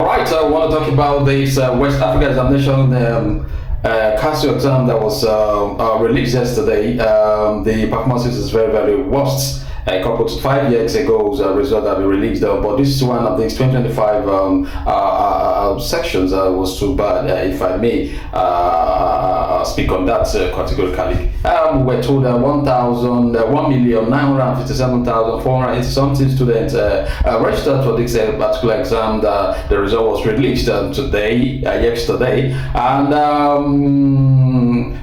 All right, so I want to talk about this West Africa examination CASU exam that was released yesterday. The performance is very, very worst. A couple to 5 years ago's result that we released, but this is one of these 2025 sections was too bad, if I may speak on that categorically. We were told that 1,957,480 something students registered for this particular exam. The result was released yesterday, and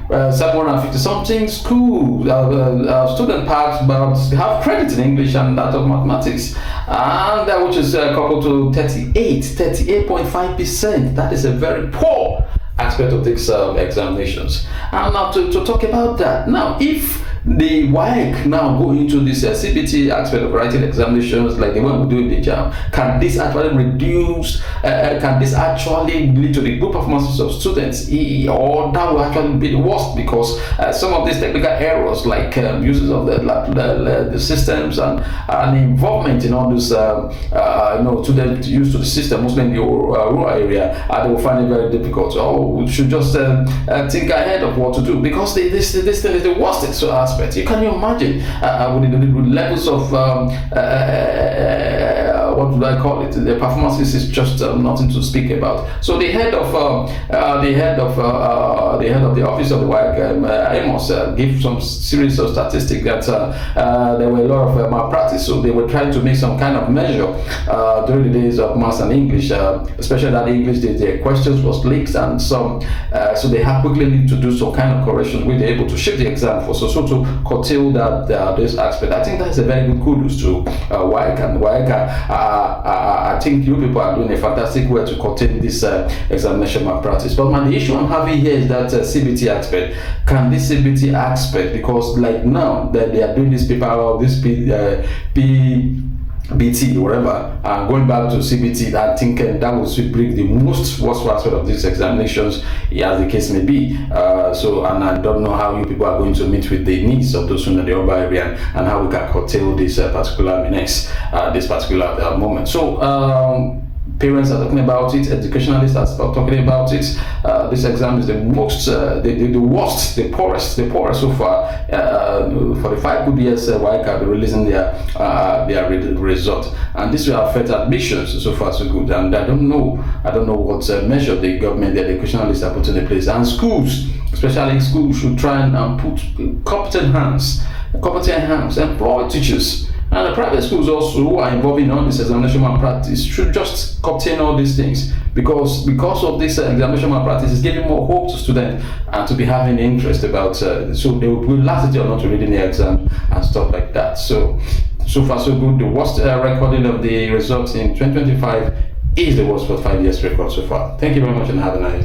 750 something school student parts about have credit in English and that of mathematics, and which is coupled to 38.5%. That is a very poor aspect of these examinations. And now to talk about that, now if the WAEC now go into this CBT aspect of writing examinations like the one we do in the JAM, can this actually reduce, can this actually lead to the good performances of students, or that will actually be the worst, because some of these technical errors like uses of the systems and involvement in all this students used to the system, mostly in the rural area, they will find it very difficult. So we should just think ahead of what to do, because this thing is the worst aspect. Can you imagine with levels of what would I call it? The performances is just nothing to speak about. So the head of the office of the WAEC, Amos, gave some series of statistics that there were a lot of malpractice. So they were trying to make some kind of measure during the days of maths and English, especially that English, the questions was leaked, and some so they had quickly need to do some kind of correction. We were able to shift the exam for so to curtail that this aspect. I think that's a very good kudos to WAEC, and WAEC. I think you people are doing a fantastic way to contain this examination malpractice. But the issue I'm having here is that CBT aspect. Can this CBT aspect, because like now that they are doing this paper or this BT, whatever, and going back to CBT, I think that will bring the most worst aspect of these examinations, as the case may be. And I don't know how you people are going to meet with the needs of those in the urban area, and how we can curtail this particular menace, this particular moment. So parents are talking about it, educationalists are talking about it. This exam is the most, the worst, the poorest so far. For the 5 good years, WAEC will be releasing their result, and this will affect admissions so far so good. And I don't know what measure the government, the educationalists are putting in place, and schools, especially schools, should try and put competent hands, employ teachers. And the private schools also, who are involved in all this examination malpractice, should just obtain all these things, because of this examination malpractice is giving more hope to students and to be having interest about so they will last it or not to reading the exam and stuff like that. So far so good. The worst recording of the results in 2025 is the worst for 5 years record so far. Thank you very much and have a nice day.